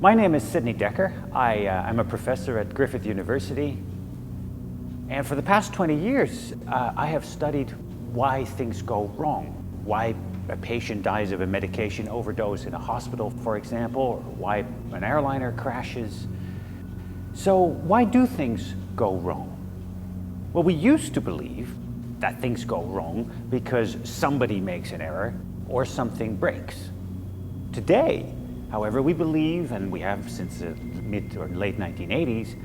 My name is Sidney Decker. I'm a professor at Griffith University. And for the past 20 years, I have studied why things go wrong, why a patient dies of a medication overdose in a hospital, for example, or why an airliner crashes. So why do things go wrong? Well, we used to believe that things go wrong because somebody makes an error or something breaks. Today, however, we believe, and we have since the mid or late 1980s,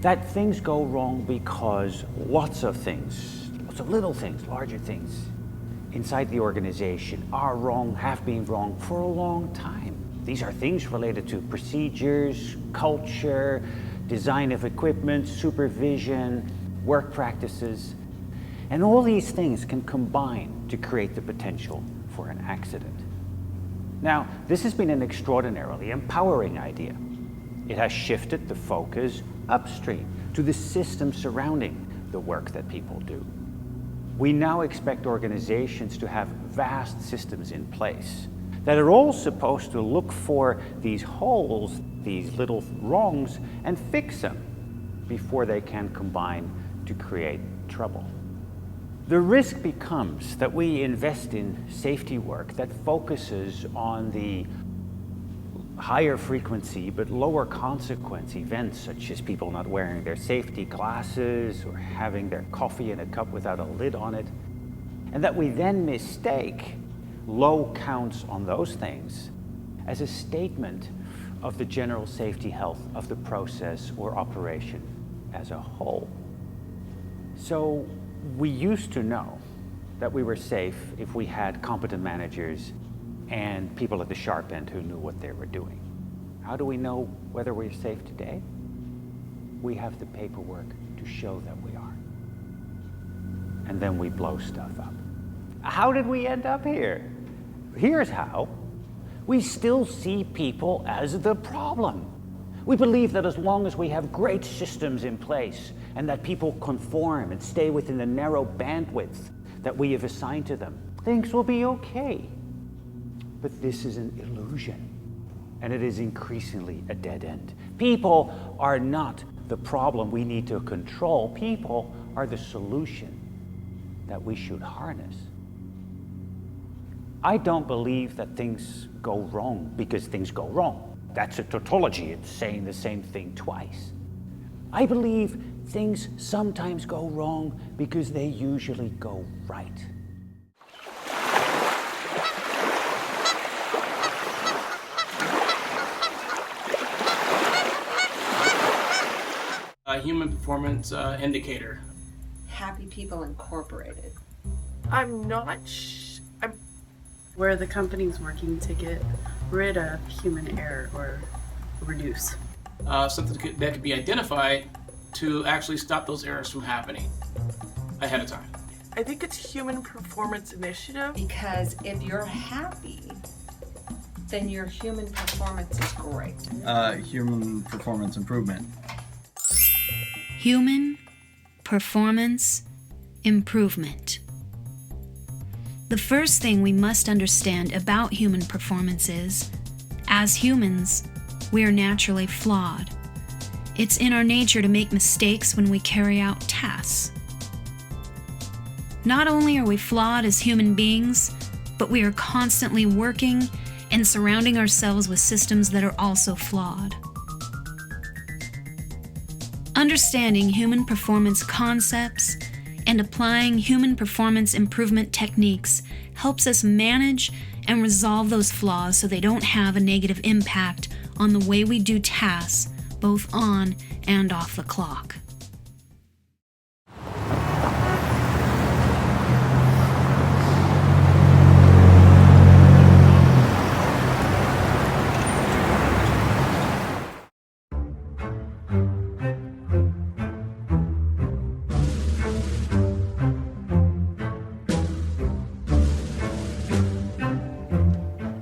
that things go wrong because lots of things, lots of little things, larger things inside the organization are wrong, have been wrong for a long time. These are things related to procedures, culture, design of equipment, supervision, work practices, and all these things can combine to create the potential for an accident. Now, this has been an extraordinarily empowering idea. It has shifted the focus upstream to the systems surrounding the work that people do. We now expect organizations to have vast systems in place that are all supposed to look for these holes, these little wrongs, and fix them before they can combine to create trouble. The risk becomes that we invest in safety work that focuses on the higher frequency but lower consequence events, such as people not wearing their safety glasses or having their coffee in a cup without a lid on it, and that we then mistake low counts on those things as a statement of the general safety health of the process or operation as a whole. So we used to know that we were safe if we had competent managers and people at the sharp end who knew what they were doing. How do we know whether we're safe today? We have the paperwork to show that we are. And then we blow stuff up. How did we end up here? Here's how. We still see people as the problem. We believe that as long as we have great systems in place and that people conform and stay within the narrow bandwidth that we have assigned to them, things will be okay. But this is an illusion, and it is increasingly a dead end. People are not the problem we need to control. People are the solution that we should harness. I don't believe that things go wrong because things go wrong. That's a tautology. It's saying the same thing twice. I believe things sometimes go wrong because they usually go right. A human performance indicator. Happy People Incorporated. I'm not where the company's working to get rid of human error or reduce. Something that could be identified to actually stop those errors from happening ahead of time. I think it's Human Performance Initiative. Because if you're happy, then your human performance is great. Human performance improvement. Human performance improvement. The first thing we must understand about human performance is, as humans, we are naturally flawed. It's in our nature to make mistakes when we carry out tasks. Not only are we flawed as human beings, but we are constantly working and surrounding ourselves with systems that are also flawed. Understanding human performance concepts and applying human performance improvement techniques helps us manage and resolve those flaws so they don't have a negative impact on the way we do tasks, both on and off the clock.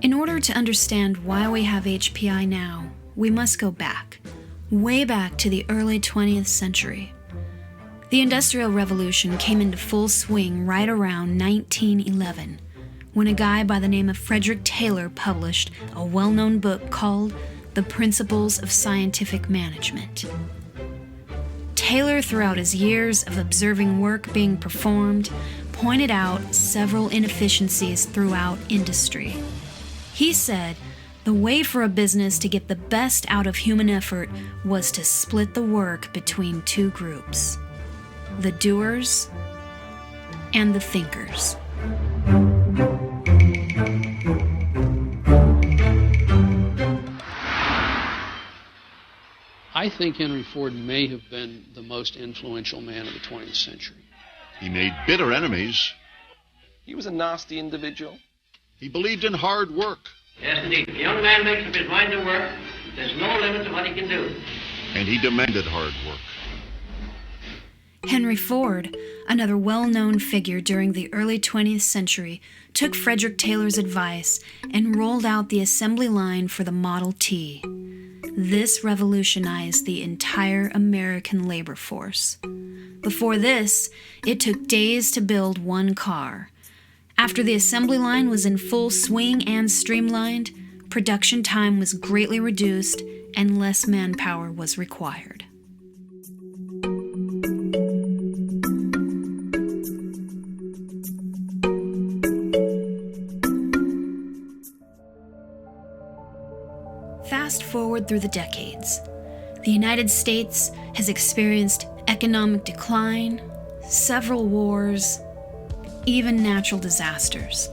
In order to understand why we have HPI now, we must go back, way back to the early 20th century. The Industrial Revolution came into full swing right around 1911, when a guy by the name of Frederick Taylor published a well-known book called the principles of scientific management. Taylor, throughout his years of observing work being performed, pointed out several inefficiencies throughout industry. He said the way for a business to get the best out of human effort was to split the work between two groups: the doers and the thinkers. I think Henry Ford may have been the most influential man of the 20th century. He made bitter enemies. He was a nasty individual. He believed in hard work. Yes, indeed. The young man makes up his mind to work. There's no limit to what he can do. And he demanded hard work. Henry Ford, another well-known figure during the early 20th century, took Frederick Taylor's advice and rolled out the assembly line for the Model T. This revolutionized the entire American labor force. Before this, it took days to build one car. After the assembly line was in full swing and streamlined, production time was greatly reduced and less manpower was required. Fast forward through the decades. The United States has experienced economic decline, several wars, even natural disasters.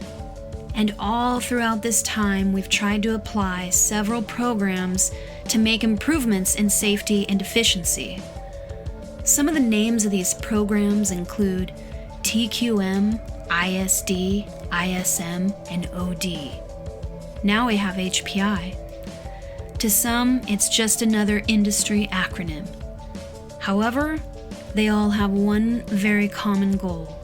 And all throughout this time, we've tried to apply several programs to make improvements in safety and efficiency. Some of the names of these programs include TQM, ISD, ISM, and OD. Now we have HPI. To some, it's just another industry acronym. However, they all have one very common goal: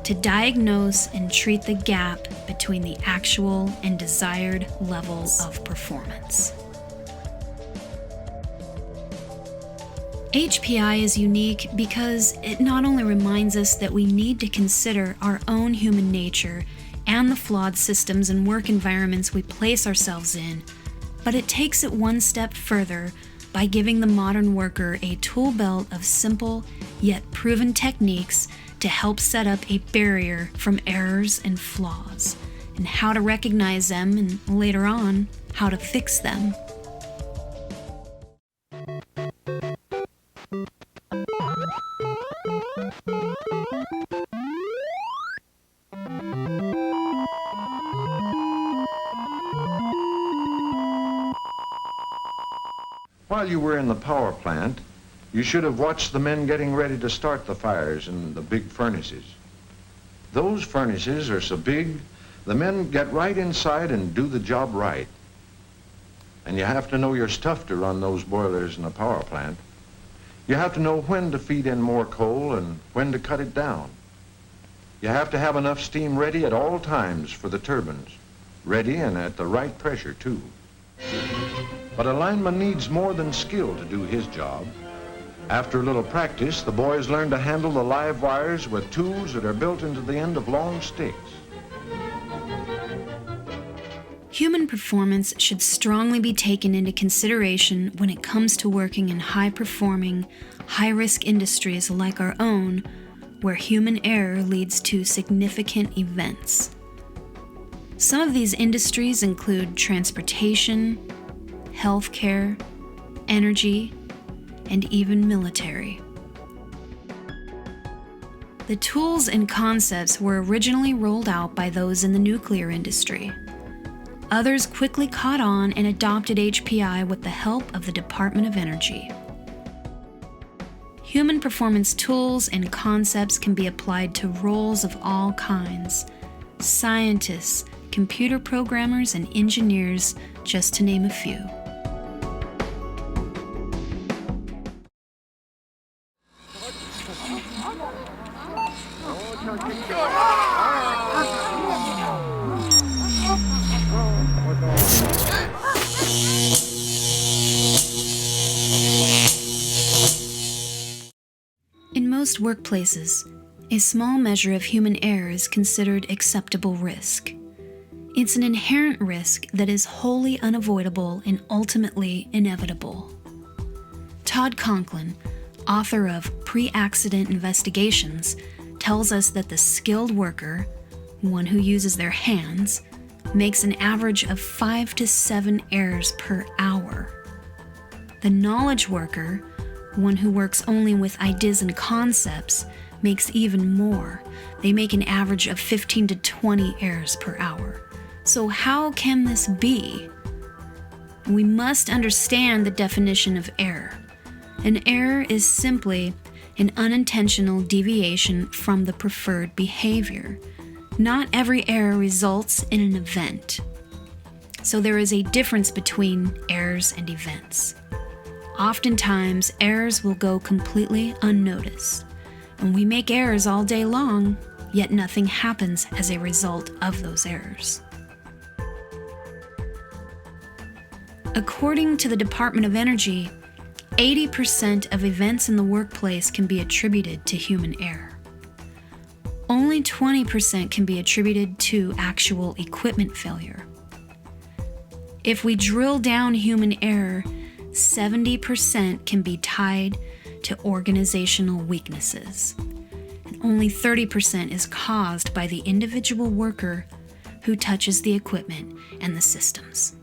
to diagnose and treat the gap between the actual and desired level of performance. HPI is unique because it not only reminds us that we need to consider our own human nature and the flawed systems and work environments we place ourselves in, but it takes it one step further by giving the modern worker a tool belt of simple yet proven techniques to help set up a barrier from errors and flaws, and how to recognize them and later on, how to fix them. While you were in the power plant, you should have watched the men getting ready to start the fires in the big furnaces. Those furnaces are so big, the men get right inside and do the job right. And you have to know your stuff to run those boilers in a power plant. You have to know when to feed in more coal and when to cut it down. You have to have enough steam ready at all times for the turbines, ready and at the right pressure too. But a lineman needs more than skill to do his job. After a little practice, the boys learn to handle the live wires with tools that are built into the end of long sticks. Human performance should strongly be taken into consideration when it comes to working in high-performing, high-risk industries like our own, where human error leads to significant events. Some of these industries include transportation, healthcare, energy, and even military. The tools and concepts were originally rolled out by those in the nuclear industry. Others quickly caught on and adopted HPI with the help of the Department of Energy. Human performance tools and concepts can be applied to roles of all kinds: scientists, computer programmers, and engineers, just to name a few. In most workplaces, a small measure of human error is considered acceptable risk. It's an inherent risk that is wholly unavoidable and ultimately inevitable. Todd Conklin, author of Pre-Accident Investigations, tells us that the skilled worker, one who uses their hands, makes an average of 5 to 7 errors per hour. The knowledge worker, one who works only with ideas and concepts, makes even more. They make an average of 15 to 20 errors per hour. So how can this be? We must understand the definition of error. An error is simply an unintentional deviation from the preferred behavior. Not every error results in an event. So there is a difference between errors and events. Oftentimes, errors will go completely unnoticed. And we make errors all day long, yet nothing happens as a result of those errors. According to the Department of Energy, 80% of events in the workplace can be attributed to human error. Only 20% can be attributed to actual equipment failure. If we drill down human error, 70% can be tied to organizational weaknesses. And only 30% is caused by the individual worker who touches the equipment and the systems.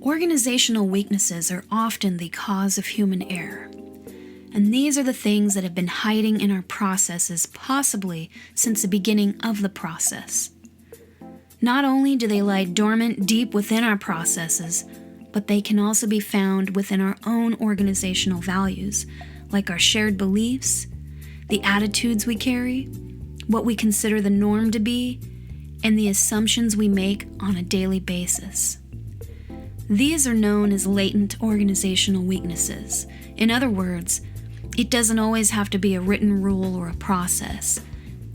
Organizational weaknesses are often the cause of human error, and these are the things that have been hiding in our processes possibly since the beginning of the process. Not only do they lie dormant deep within our processes, but they can also be found within our own organizational values, like our shared beliefs, the attitudes we carry, what we consider the norm to be, and the assumptions we make on a daily basis. These are known as latent organizational weaknesses. In other words, it doesn't always have to be a written rule or a process.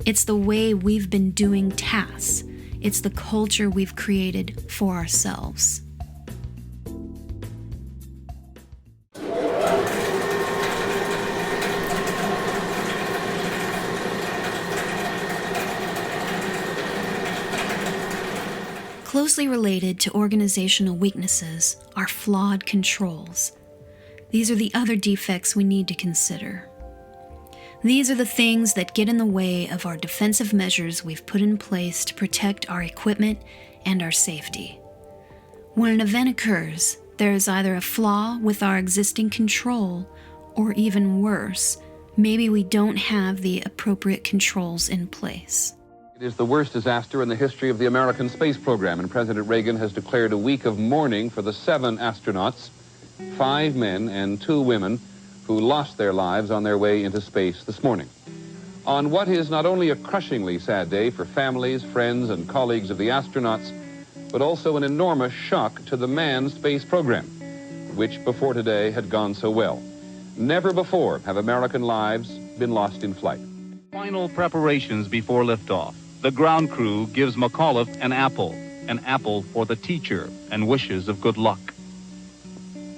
It's the way we've been doing tasks. It's the culture we've created for ourselves. Closely related to organizational weaknesses are flawed controls. These are the other defects we need to consider. These are the things that get in the way of our defensive measures we've put in place to protect our equipment and our safety. When an event occurs, there is either a flaw with our existing control, or even worse, maybe we don't have the appropriate controls in place. It is the worst disaster in the history of the American space program, and President Reagan has declared a week of mourning for the 7 astronauts, 5 men and 2 women, who lost their lives on their way into space this morning. On what is not only a crushingly sad day for families, friends, and colleagues of the astronauts, but also an enormous shock to the manned space program, which before today had gone so well. Never before have American lives been lost in flight. Final preparations before liftoff. The ground crew gives McAuliffe an apple for the teacher, and wishes of good luck.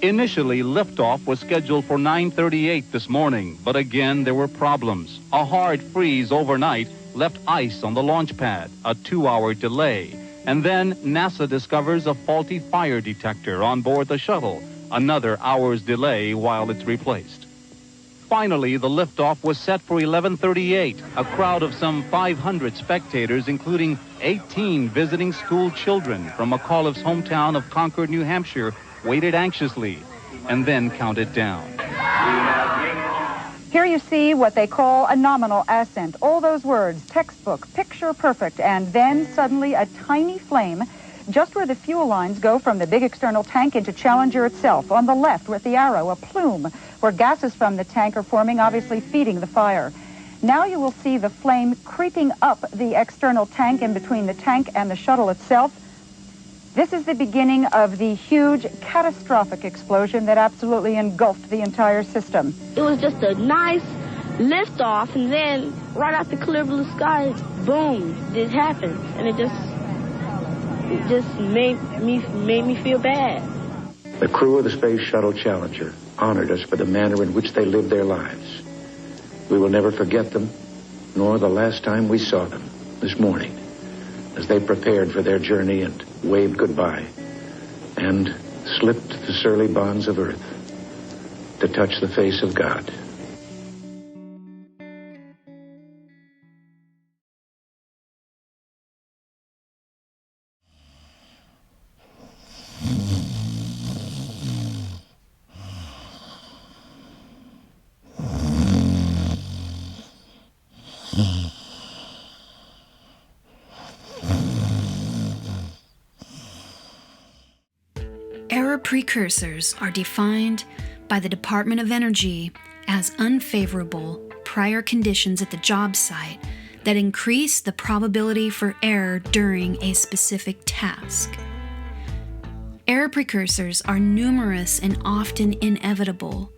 Initially, liftoff was scheduled for 9:38 this morning, but again there were problems. A hard freeze overnight left ice on the launch pad, a 2-hour delay, and then NASA discovers a faulty fire detector on board the shuttle, another hour's delay while it's replaced. Finally, the liftoff was set for 11:38. A crowd of some 500 spectators, including 18 visiting school children from McAuliffe's hometown of Concord, New Hampshire, waited anxiously and then counted down. Here you see what they call a nominal ascent. All those words, textbook, picture perfect, and then suddenly a tiny flame just where the fuel lines go from the big external tank into Challenger itself. On the left, with the arrow, a plume where gases from the tank are forming, obviously feeding the fire. Now you will see the flame creeping up the external tank in between the tank and the shuttle itself. This is the beginning of the huge, catastrophic explosion that absolutely engulfed the entire system. It was just a nice, lift off, and then right out the clear blue sky, boom, it happened. And it just made me feel bad. The crew of the Space Shuttle Challenger honored us for the manner in which they lived their lives. We will never forget them, nor the last time we saw them this morning, as they prepared for their journey and waved goodbye and slipped the surly bonds of Earth to touch the face of God. Error precursors are defined by the Department of Energy as unfavorable prior conditions at the job site that increase the probability for error during a specific task. Error precursors are numerous and often inevitable.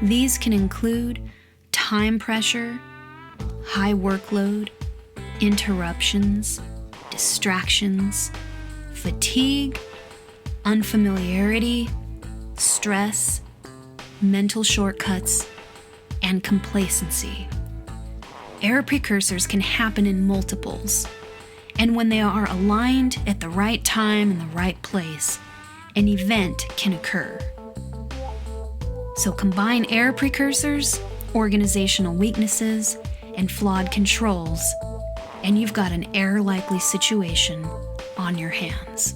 These can include time pressure, high workload, interruptions, distractions, fatigue, unfamiliarity, stress, mental shortcuts, and complacency. Error precursors can happen in multiples, and when they are aligned at the right time and the right place, an event can occur. So combine error precursors, organizational weaknesses, and flawed controls, and you've got an error-likely situation on your hands.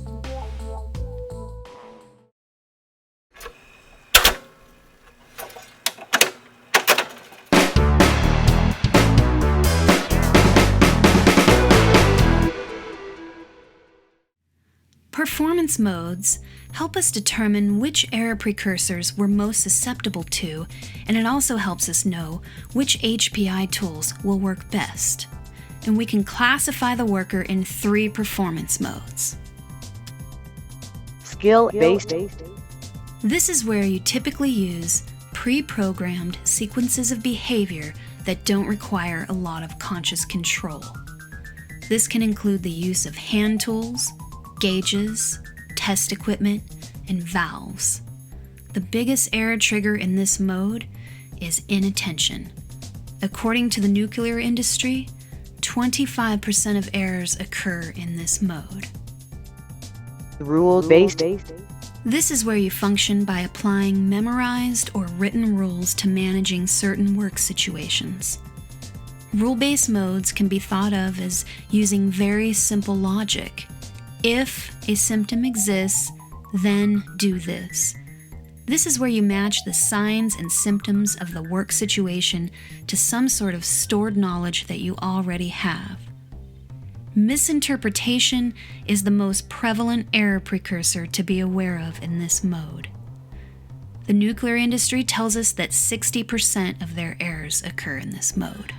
Performance modes help us determine which error precursors we're most susceptible to, and it also helps us know which HPI tools will work best. And we can classify the worker in 3 performance modes. Skill-based. This is where you typically use pre-programmed sequences of behavior that don't require a lot of conscious control. This can include the use of hand tools, gauges, test equipment, and valves. The biggest error trigger in this mode is inattention. According to the nuclear industry, 25% of errors occur in this mode. Rule-based. This is where you function by applying memorized or written rules to managing certain work situations. Rule-based modes can be thought of as using very simple logic. If a symptom exists, then do this. This is where you match the signs and symptoms of the work situation to some sort of stored knowledge that you already have. Misinterpretation is the most prevalent error precursor to be aware of in this mode. The nuclear industry tells us that 60% of their errors occur in this mode.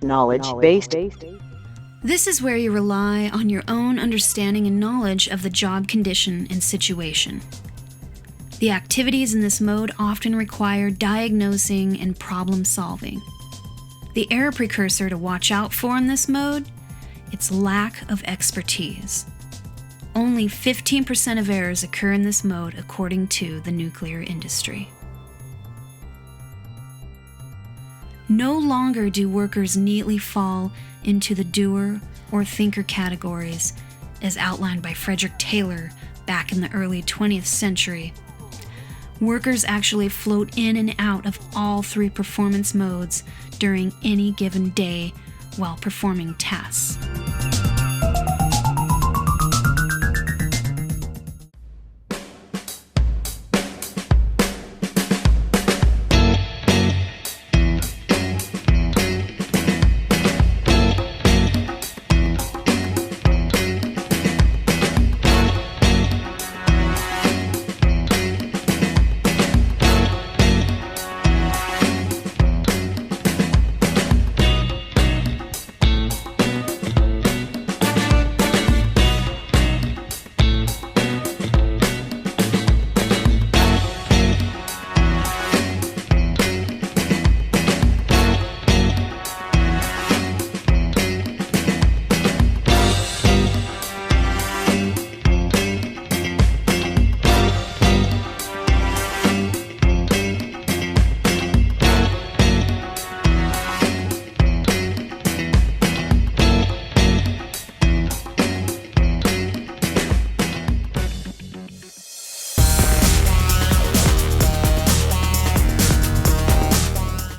Knowledge-based. This is where you rely on your own understanding and knowledge of the job condition and situation. The activities in this mode often require diagnosing and problem solving. The error precursor to watch out for in this mode, its lack of expertise. Only 15% of errors occur in this mode according to the nuclear industry. No longer do workers neatly fall into the doer or thinker categories as outlined by Frederick Taylor back in the early 20th century. Workers actually float in and out of all 3 performance modes during any given day while performing tasks.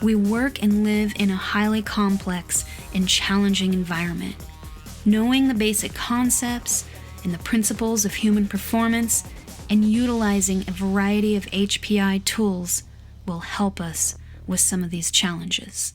We work and live in a highly complex and challenging environment. Knowing the basic concepts and the principles of human performance and utilizing a variety of HPI tools will help us with some of these challenges.